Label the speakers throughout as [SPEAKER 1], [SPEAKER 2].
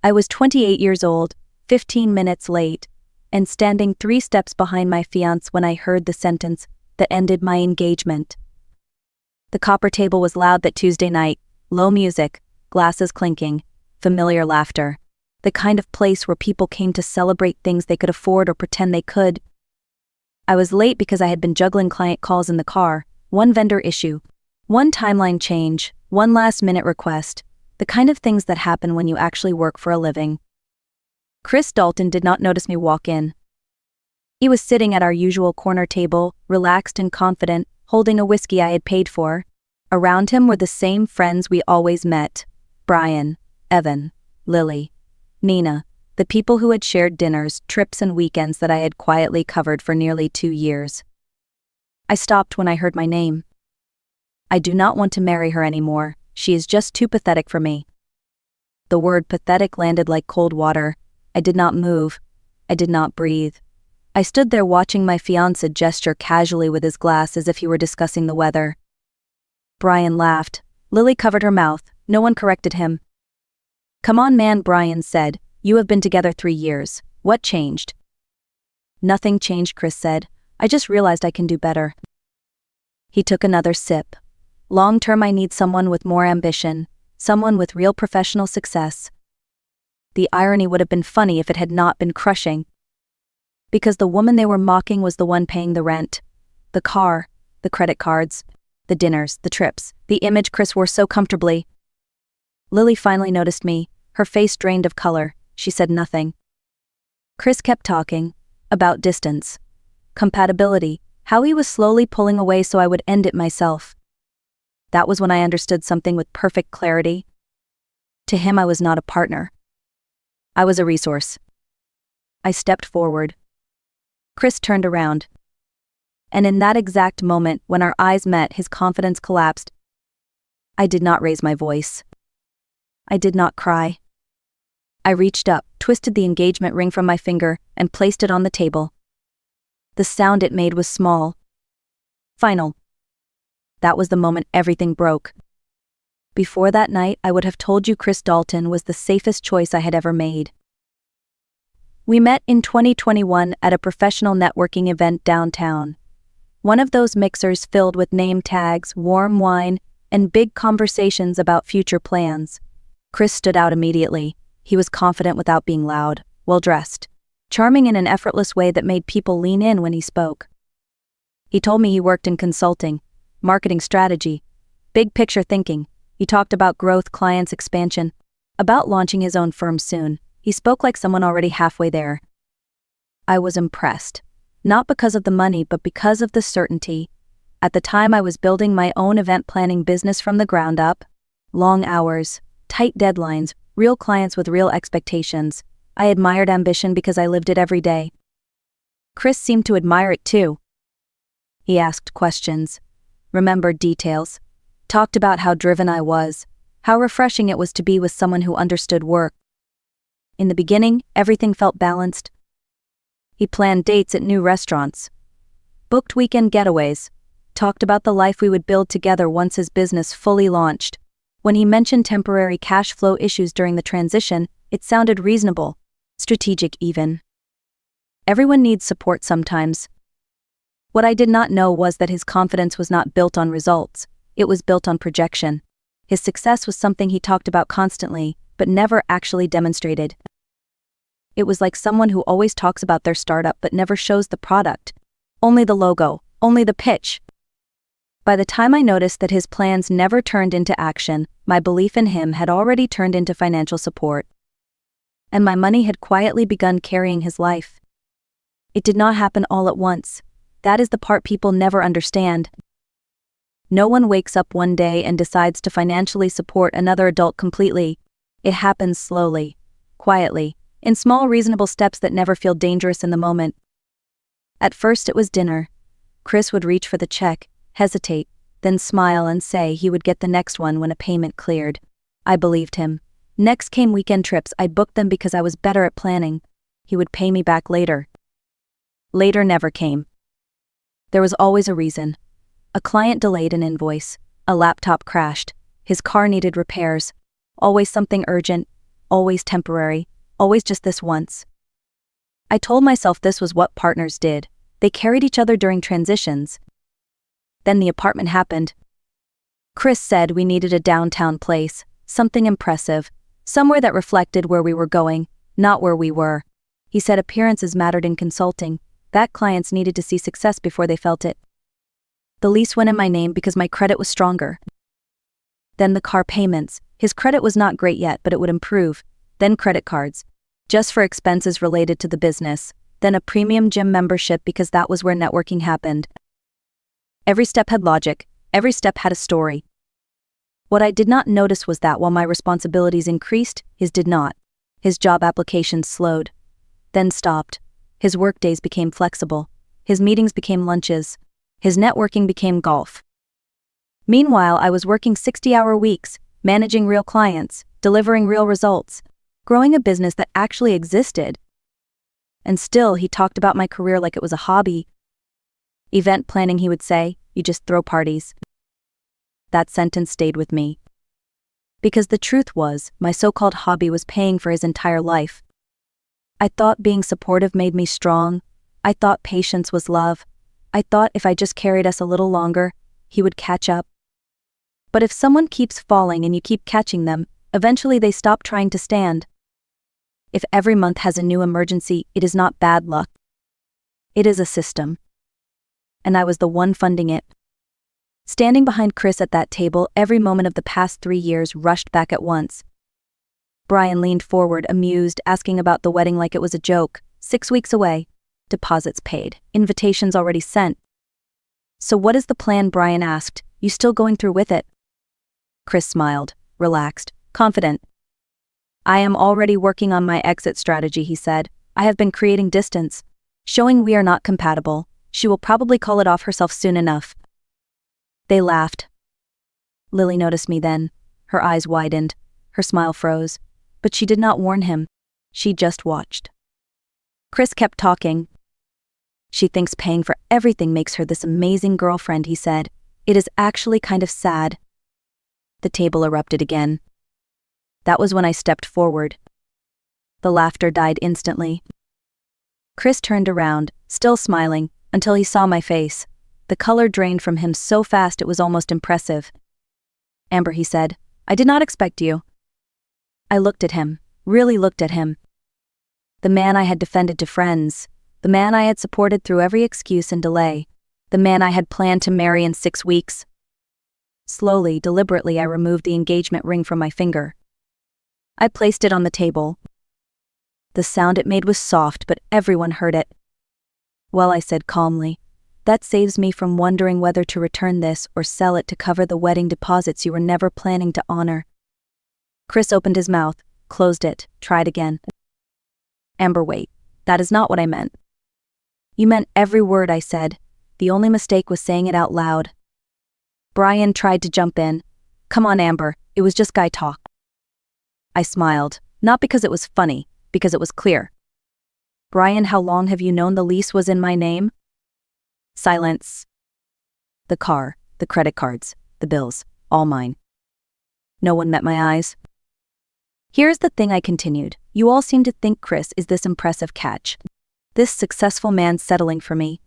[SPEAKER 1] I was 28 years old, 15 minutes late, and standing 3 steps behind my fiancé when I heard the sentence that ended my engagement. The copper table was loud that Tuesday night, low music, glasses clinking, familiar laughter. The kind of place where people came to celebrate things they could afford or pretend they could. I was late because I had been juggling client calls in the car, one vendor issue, one timeline change, one last-minute request, the kind of things that happen when you actually work for a living. Chris Dalton did not notice me walk in. He was sitting at our usual corner table, relaxed and confident, holding a whiskey I had paid for. Around him were the same friends we always met: Brian, Evan, Lily, Nina, the people who had shared dinners, trips and weekends that I had quietly covered for nearly 2 years. I stopped when I heard my name. I do not want to marry her anymore. She is just too pathetic for me. The word pathetic landed like cold water. I did not move. I did not breathe. I stood there watching my fiancé gesture casually with his glass as if he were discussing the weather. Brian laughed. Lily covered her mouth. No one corrected him. "Come on, man," Brian said. "You have been together 3 years. What changed?" "Nothing changed," Chris said. "I just realized I can do better." He took another sip. "Long term, I need someone with more ambition, someone with real professional success." The irony would have been funny if it had not been crushing. Because the woman they were mocking was the one paying the rent, the car, the credit cards, the dinners, the trips, the image Chris wore so comfortably. Lily finally noticed me, her face drained of color. She said nothing. Chris kept talking, about distance, compatibility, how he was slowly pulling away so I would end it myself. That was when I understood something with perfect clarity. To him, I was not a partner. I was a resource. I stepped forward. Chris turned around. And in that exact moment, when our eyes met, his confidence collapsed. I did not raise my voice. I did not cry. I reached up, twisted the engagement ring from my finger, and placed it on the table. The sound it made was small. Final. That was the moment everything broke. Before that night, I would have told you Chris Dalton was the safest choice I had ever made. We met in 2021 at a professional networking event downtown. One of those mixers filled with name tags, warm wine, and big conversations about future plans. Chris stood out immediately. He was confident without being loud, well-dressed, charming in an effortless way that made people lean in when he spoke. He told me he worked in consulting, marketing strategy, big picture thinking. He talked about growth, clients, expansion, about launching his own firm soon. He spoke like someone already halfway there. I was impressed, not because of the money but because of the certainty. At the time I was building my own event planning business from the ground up. Long hours, tight deadlines, real clients with real expectations. I admired ambition because I lived it every day. Chris seemed to admire it too. He asked questions, remembered details, talked about how driven I was, how refreshing it was to be with someone who understood work. In the beginning, everything felt balanced. He planned dates at new restaurants, booked weekend getaways, talked about the life we would build together once his business fully launched. When he mentioned temporary cash flow issues during the transition, it sounded reasonable, strategic even. Everyone needs support sometimes. What I did not know was that his confidence was not built on results, it was built on projection. His success was something he talked about constantly, but never actually demonstrated. It was like someone who always talks about their startup but never shows the product. Only the logo, only the pitch. By the time I noticed that his plans never turned into action, my belief in him had already turned into financial support. And my money had quietly begun carrying his life. It did not happen all at once. That is the part people never understand. No one wakes up one day and decides to financially support another adult completely. It happens slowly, quietly, in small reasonable steps that never feel dangerous in the moment. At first it was dinner. Chris would reach for the check, hesitate, then smile and say he would get the next one when a payment cleared. I believed him. Next came weekend trips. I booked them because I was better at planning. He would pay me back later. Later never came. There was always a reason. A client delayed an invoice, a laptop crashed, his car needed repairs, always something urgent, always temporary, always just this once. I told myself this was what partners did. They carried each other during transitions. Then the apartment happened. Chris said we needed a downtown place, something impressive, somewhere that reflected where we were going, not where we were. He said appearances mattered in consulting, that clients needed to see success before they felt it. The lease went in my name because my credit was stronger. Then the car payments. His credit was not great yet, but it would improve. Then credit cards, just for expenses related to the business. Then a premium gym membership because that was where networking happened. Every step had logic, every step had a story. What I did not notice was that while my responsibilities increased, his did not. His job applications slowed, then stopped. His workdays became flexible. His meetings became lunches. His networking became golf. Meanwhile, I was working 60-hour weeks, managing real clients, delivering real results, growing a business that actually existed. And still, he talked about my career like it was a hobby. Event planning, he would say, you just throw parties. That sentence stayed with me. Because the truth was, my so-called hobby was paying for his entire life. I thought being supportive made me strong. I thought patience was love. I thought if I just carried us a little longer, he would catch up. But if someone keeps falling and you keep catching them, eventually they stop trying to stand. If every month has a new emergency, it is not bad luck. It is a system. And I was the one funding it. Standing behind Chris at that table, every moment of the past 3 years rushed back at once. Brian leaned forward, amused, asking about the wedding like it was a joke. 6 weeks away. Deposits paid. Invitations already sent. So what is the plan? Brian asked. You still going through with it? Chris smiled, relaxed, confident. I am already working on my exit strategy, he said. I have been creating distance, showing we are not compatible. She will probably call it off herself soon enough. They laughed. Lily noticed me then. Her eyes widened. Her smile froze. But she did not warn him. She just watched. Chris kept talking. She thinks paying for everything makes her this amazing girlfriend, he said. It is actually kind of sad. The table erupted again. That was when I stepped forward. The laughter died instantly. Chris turned around, still smiling, until he saw my face. The color drained from him so fast it was almost impressive. Amber, he said, I did not expect you. I looked at him, really looked at him. The man I had defended to friends, the man I had supported through every excuse and delay, the man I had planned to marry in 6 weeks. Slowly, deliberately, I removed the engagement ring from my finger. I placed it on the table. The sound it made was soft, but everyone heard it. Well, I said calmly, that saves me from wondering whether to return this or sell it to cover the wedding deposits you were never planning to honor. Chris opened his mouth, closed it, tried again. Amber, wait, that is not what I meant. You meant every word I said. The only mistake was saying it out loud. Brian tried to jump in. Come on, Amber, it was just guy talk. I smiled, not because it was funny, because it was clear. Brian, how long have you known the lease was in my name? Silence. The car, the credit cards, the bills, all mine. No one met my eyes. Here's the thing, I continued. You all seem to think Chris is this impressive catch. This successful man settling for me.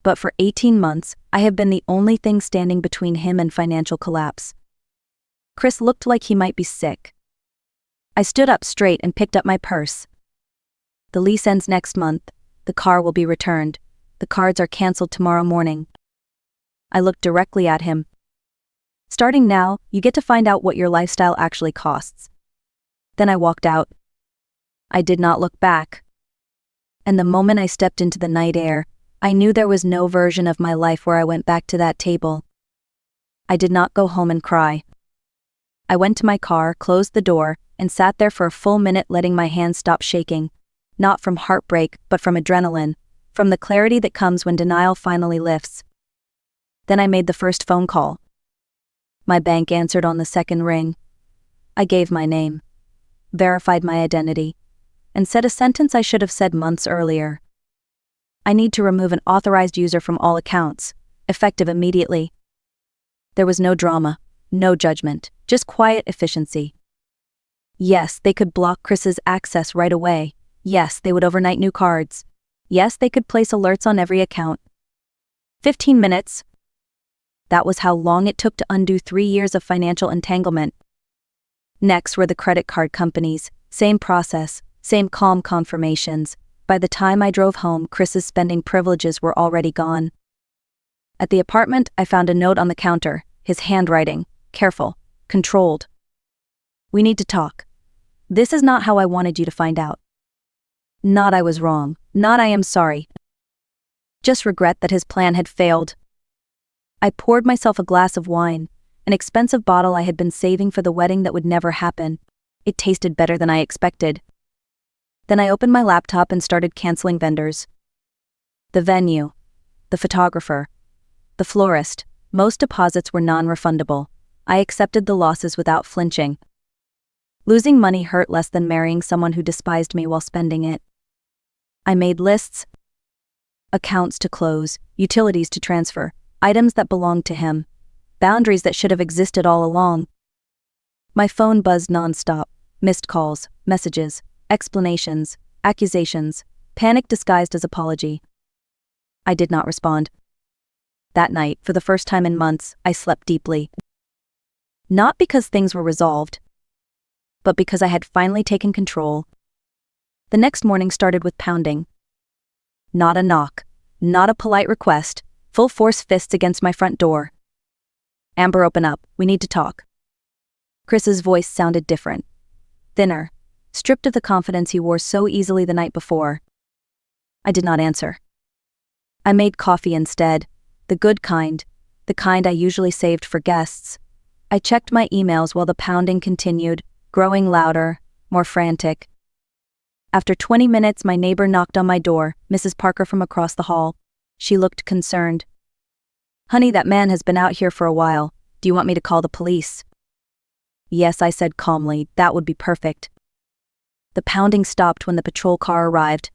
[SPEAKER 1] But for 18 months, I have been the only thing standing between him and financial collapse. Chris looked like he might be sick. I stood up straight and picked up my purse. The lease ends next month. The car will be returned. The cards are canceled tomorrow morning. I looked directly at him. Starting now, you get to find out what your lifestyle actually costs. Then I walked out. I did not look back. And the moment I stepped into the night air, I knew there was no version of my life where I went back to that table. I did not go home and cry. I went to my car, closed the door, and sat there for a full minute letting my hands stop shaking. Not from heartbreak, but from adrenaline, from the clarity that comes when denial finally lifts. Then I made the first phone call. My bank answered on the second ring. I gave my name, verified my identity, and said a sentence I should have said months earlier. I need to remove an authorized user from all accounts, effective immediately. There was no drama, no judgment, just quiet efficiency. Yes, they could block Chris's access right away. Yes, they would overnight new cards. Yes, they could place alerts on every account. 15 minutes. That was how long it took to undo 3 years of financial entanglement. Next were the credit card companies. Same process, same calm confirmations. By the time I drove home, Chris's spending privileges were already gone. At the apartment, I found a note on the counter, his handwriting, careful, controlled. We need to talk. This is not how I wanted you to find out. Not I was wrong, not I am sorry. Just regret that his plan had failed. I poured myself a glass of wine, an expensive bottle I had been saving for the wedding that would never happen. It tasted better than I expected. Then I opened my laptop and started canceling vendors. The venue, the photographer, the florist, most deposits were non-refundable. I accepted the losses without flinching. Losing money hurt less than marrying someone who despised me while spending it. I made lists, accounts to close, utilities to transfer, items that belonged to him, boundaries that should have existed all along. My phone buzzed nonstop, missed calls, messages, explanations, accusations, panic disguised as apology. I did not respond. That night, for the first time in months, I slept deeply. Not because things were resolved, but because I had finally taken control. The next morning started with pounding. Not a knock, not a polite request, full force fists against my front door. Amber, open up, we need to talk. Chris's voice sounded different. Thinner, stripped of the confidence he wore so easily the night before. I did not answer. I made coffee instead, the good kind, the kind I usually saved for guests. I checked my emails while the pounding continued, growing louder, more frantic. After 20 minutes, my neighbor knocked on my door, Mrs. Parker from across the hall. She looked concerned. Honey, that man has been out here for a while. Do you want me to call the police? Yes, I said calmly, that would be perfect. The pounding stopped when the patrol car arrived.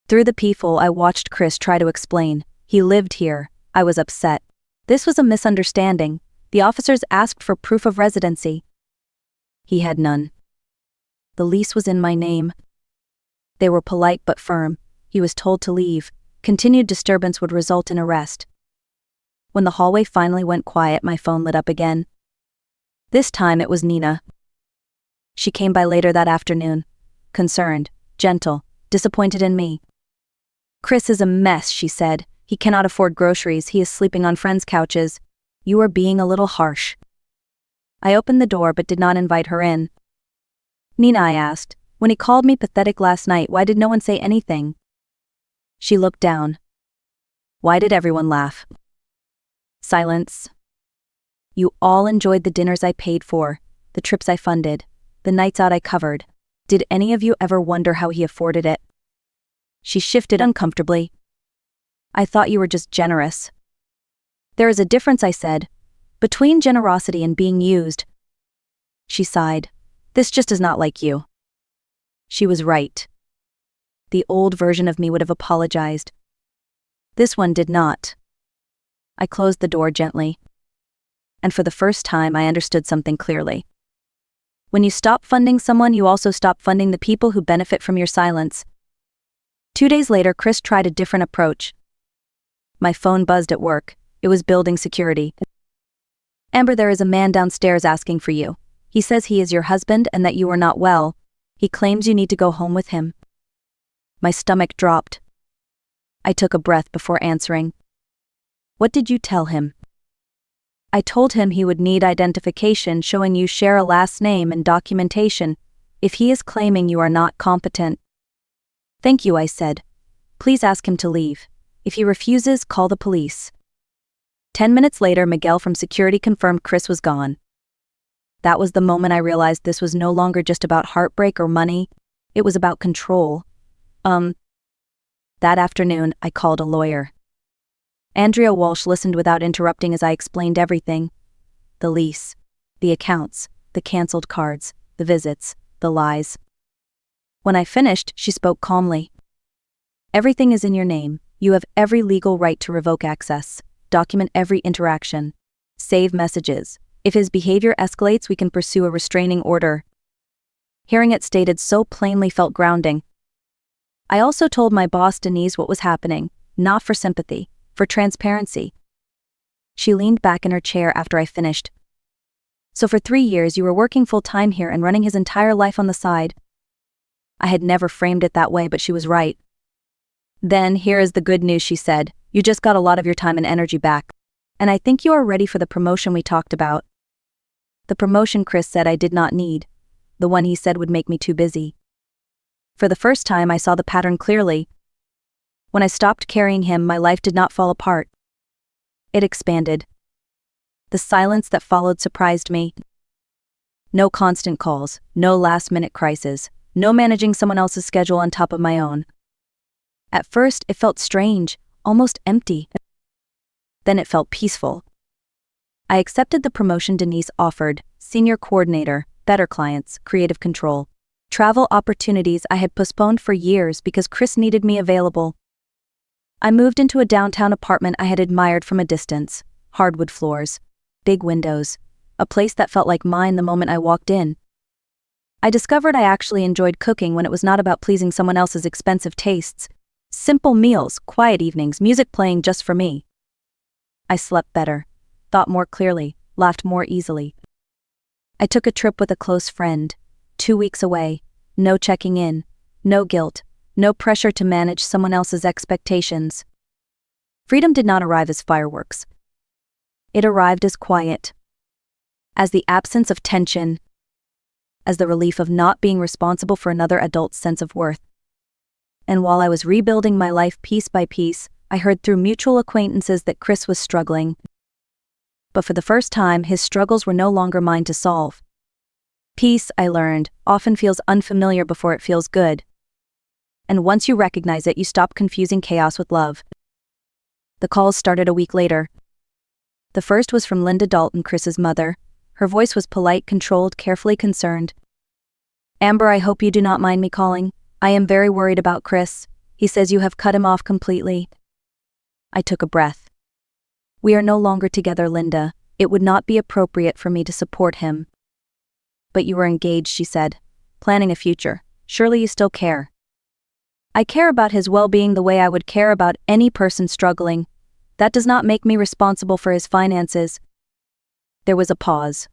[SPEAKER 1] Through the peephole, I watched Chris try to explain. He lived here. I was upset. This was a misunderstanding. The officers asked for proof of residency. He had none. The lease was in my name. They were polite but firm. He was told to leave. Continued disturbance would result in arrest. When the hallway finally went quiet, my phone lit up again. This time it was Nina. She came by later that afternoon. Concerned, gentle, disappointed in me. Chris is a mess, she said. He cannot afford groceries. He is sleeping on friends' couches. You are being a little harsh. I opened the door but did not invite her in. Nina, I asked, when he called me pathetic last night, why did no one say anything? She looked down. Why did everyone laugh? Silence. You all enjoyed the dinners I paid for, the trips I funded, the nights out I covered. Did any of you ever wonder how he afforded it? She shifted uncomfortably. I thought you were just generous. There is a difference, I said, between generosity and being used. She sighed. This just is not like you. She was right. The old version of me would have apologized. This one did not. I closed the door gently. And for the first time, I understood something clearly. When you stop funding someone, you also stop funding the people who benefit from your silence. 2 days later, Chris tried a different approach. My phone buzzed at work. It was building security. Amber, there is a man downstairs asking for you. He says he is your husband and that you are not well. He claims you need to go home with him. My stomach dropped. I took a breath before answering. What did you tell him? I told him he would need identification showing you share a last name and documentation if he is claiming you are not competent. Thank you, I said. Please ask him to leave. If he refuses, call the police. 10 minutes later, Miguel from security confirmed Chris was gone. That was the moment I realized this was no longer just about heartbreak or money. It was about control. That afternoon, I called a lawyer. Andrea Walsh listened without interrupting as I explained everything. The lease, the accounts, the canceled cards, the visits, the lies. When I finished, she spoke calmly. Everything is in your name. You have every legal right to revoke access. Document every interaction. Save messages. If his behavior escalates, we can pursue a restraining order. Hearing it stated so plainly felt grounding. I also told my boss Denise what was happening, not for sympathy, for transparency. She leaned back in her chair after I finished. So for 3 years you were working full-time here and running his entire life on the side. I had never framed it that way, but she was right. Then, here is the good news, she said. You just got a lot of your time and energy back. And I think you are ready for the promotion we talked about. The promotion Chris said I did not need. The one he said would make me too busy. For the first time, I saw the pattern clearly. When I stopped carrying him, my life did not fall apart. It expanded. The silence that followed surprised me. No constant calls, no last-minute crises, no managing someone else's schedule on top of my own. At first, it felt strange, almost empty. Then it felt peaceful. I accepted the promotion Denise offered, senior coordinator, better clients, creative control. Travel opportunities I had postponed for years because Chris needed me available. I moved into a downtown apartment I had admired from a distance. Hardwood floors, big windows, a place that felt like mine the moment I walked in. I discovered I actually enjoyed cooking when it was not about pleasing someone else's expensive tastes. Simple meals, quiet evenings, music playing just for me. I slept better, thought more clearly, laughed more easily. I took a trip with a close friend. 2 weeks away, no checking in, no guilt, no pressure to manage someone else's expectations. Freedom did not arrive as fireworks. It arrived as quiet, as the absence of tension, as the relief of not being responsible for another adult's sense of worth. And while I was rebuilding my life piece by piece, I heard through mutual acquaintances that Chris was struggling. But for the first time, his struggles were no longer mine to solve. Peace, I learned, often feels unfamiliar before it feels good. And once you recognize it, you stop confusing chaos with love. The calls started a week later. The first was from Linda Dalton, Chris's mother. Her voice was polite, controlled, carefully concerned. Amber, I hope you do not mind me calling. I am very worried about Chris. He says you have cut him off completely. I took a breath. We are no longer together, Linda. It would not be appropriate for me to support him. But you are engaged, she said. Planning a future. Surely you still care. I care about his well-being the way I would care about any person struggling. That does not make me responsible for his finances. There was a pause.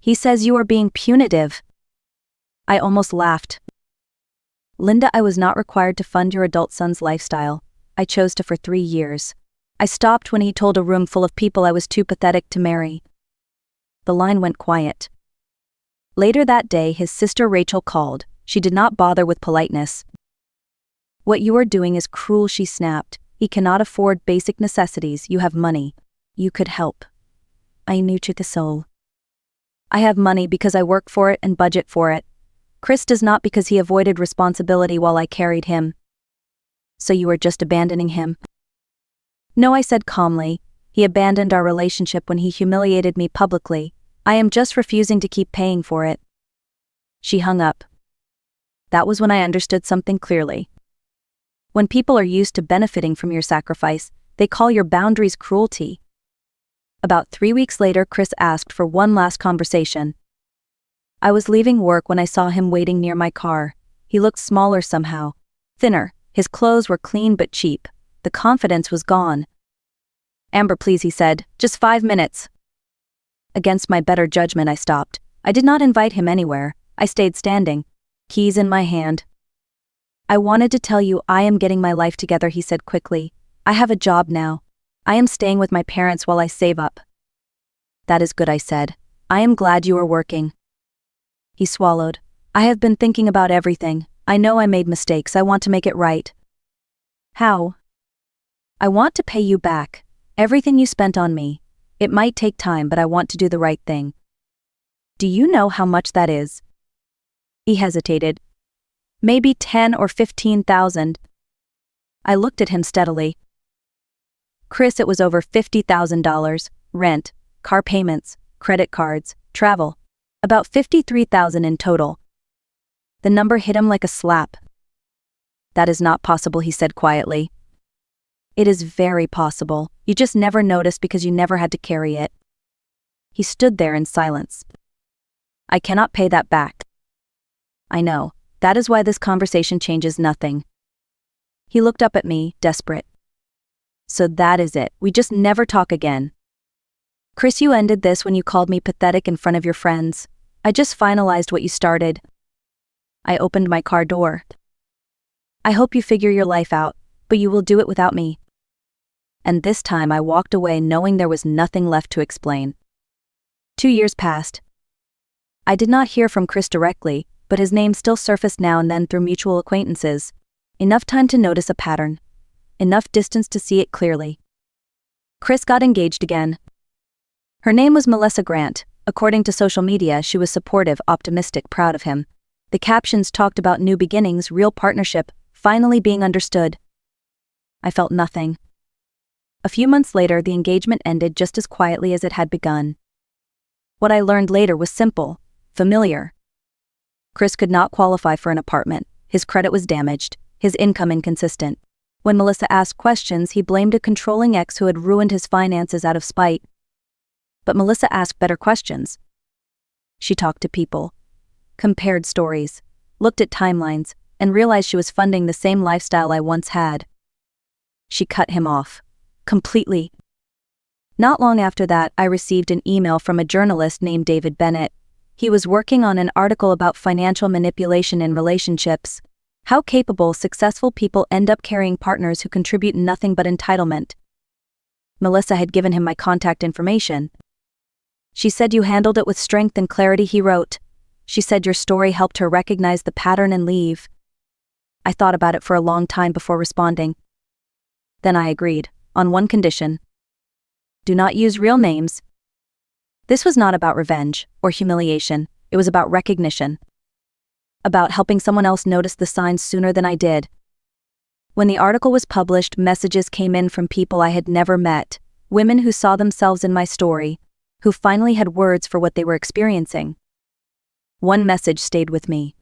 [SPEAKER 1] He says you are being punitive. I almost laughed. Linda, I was not required to fund your adult son's lifestyle. I chose to for 3 years. I stopped when he told a room full of people I was too pathetic to marry. The line went quiet. Later that day, his sister Rachel called. She did not bother with politeness. What you are doing is cruel, she snapped. He cannot afford basic necessities. You have money. You could help. I knew to the soul. I have money because I work for it and budget for it. Chris does not because he avoided responsibility while I carried him. So you are just abandoning him? No, I said calmly. He abandoned our relationship when he humiliated me publicly. I am just refusing to keep paying for it. She hung up. That was when I understood something clearly. When people are used to benefiting from your sacrifice, they call your boundaries cruelty. About 3 weeks later, Chris asked for one last conversation. I was leaving work when I saw him waiting near my car. He looked smaller somehow, thinner. His clothes were clean but cheap. The confidence was gone. Amber, please, he said, just 5 minutes. Against my better judgment, I stopped. I did not invite him anywhere. I stayed standing, keys in my hand. I wanted to tell you I am getting my life together, he said quickly. I have a job now. I am staying with my parents while I save up. That is good, I said. I am glad you are working. He swallowed. I have been thinking about everything. I know I made mistakes. I want to make it right. How? I want to pay you back. Everything you spent on me. It might take time, but I want to do the right thing. Do you know how much that is? He hesitated. Maybe 10 or 15,000. I looked at him steadily. Chris, it was over $50,000. Rent, car payments, credit cards, travel. About $53,000 in total. The number hit him like a slap. That is not possible, he said quietly. It is very possible. You just never noticed because you never had to carry it. He stood there in silence. I cannot pay that back. I know. That is why this conversation changes nothing. He looked up at me, desperate. So that is it. We just never talk again. Chris, you ended this when you called me pathetic in front of your friends. I just finalized what you started. I opened my car door. I hope you figure your life out, but you will do it without me. And this time I walked away knowing there was nothing left to explain. 2 years passed. I did not hear from Chris directly, but his name still surfaced now and then through mutual acquaintances. Enough time to notice a pattern. Enough distance to see it clearly. Chris got engaged again. Her name was Melissa Grant. According to social media, she was supportive, optimistic, proud of him. The captions talked about new beginnings, real partnership, finally being understood. I felt nothing. A few months later, the engagement ended just as quietly as it had begun. What I learned later was simple, familiar. Chris could not qualify for an apartment. His credit was damaged, his income inconsistent. When Melissa asked questions, he blamed a controlling ex who had ruined his finances out of spite. But Melissa asked better questions. She talked to people, compared stories, looked at timelines, and realized she was funding the same lifestyle I once had. She cut him off. Completely. Not long after that, I received an email from a journalist named David Bennett. He was working on an article about financial manipulation in relationships. How capable, successful people end up carrying partners who contribute nothing but entitlement. Melissa had given him my contact information. She said you handled it with strength and clarity, he wrote. She said your story helped her recognize the pattern and leave. I thought about it for a long time before responding. Then I agreed, on one condition. Do not use real names. This was not about revenge or humiliation, it was about recognition. About helping someone else notice the signs sooner than I did. When the article was published, messages came in from people I had never met, women who saw themselves in my story, who finally had words for what they were experiencing. One message stayed with me.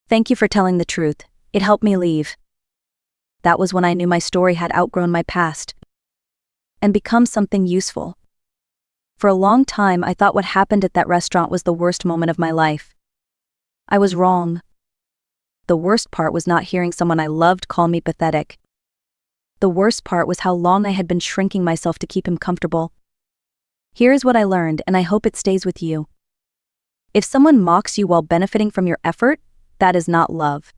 [SPEAKER 1] Thank you for telling the truth, it helped me leave. That was when I knew my story had outgrown my past and become something useful. For a long time, I thought what happened at that restaurant was the worst moment of my life. I was wrong. The worst part was not hearing someone I loved call me pathetic. The worst part was how long I had been shrinking myself to keep him comfortable. Here is what I learned, and I hope it stays with you. If someone mocks you while benefiting from your effort, that is not love.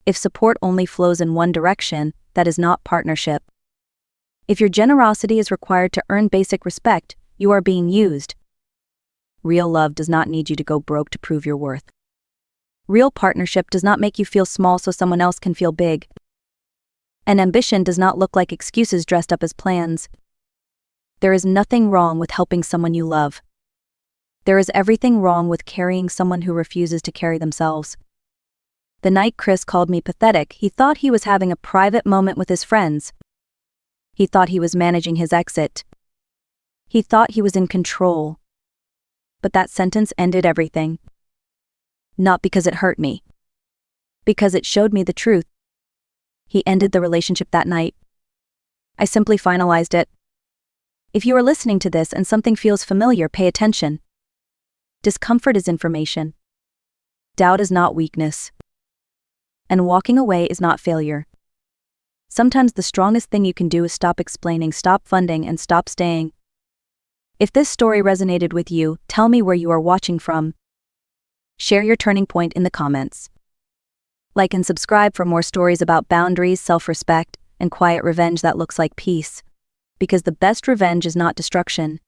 [SPEAKER 1] If support only flows in one direction, that is not partnership. If your generosity is required to earn basic respect, you are being used. Real love does not need you to go broke to prove your worth. Real partnership does not make you feel small so someone else can feel big. And ambition does not look like excuses dressed up as plans. There is nothing wrong with helping someone you love. There is everything wrong with carrying someone who refuses to carry themselves. The night Chris called me pathetic, he thought he was having a private moment with his friends. He thought he was managing his exit. He thought he was in control. But that sentence ended everything. Not because it hurt me. Because it showed me the truth. He ended the relationship that night. I simply finalized it. If you are listening to this and something feels familiar, pay attention. Discomfort is information. Doubt is not weakness. And walking away is not failure. Sometimes the strongest thing you can do is stop explaining, stop funding, and stop staying. If this story resonated with you, tell me where you are watching from. Share your turning point in the comments. Like and subscribe for more stories about boundaries, self-respect, and quiet revenge that looks like peace. Because the best revenge is not destruction,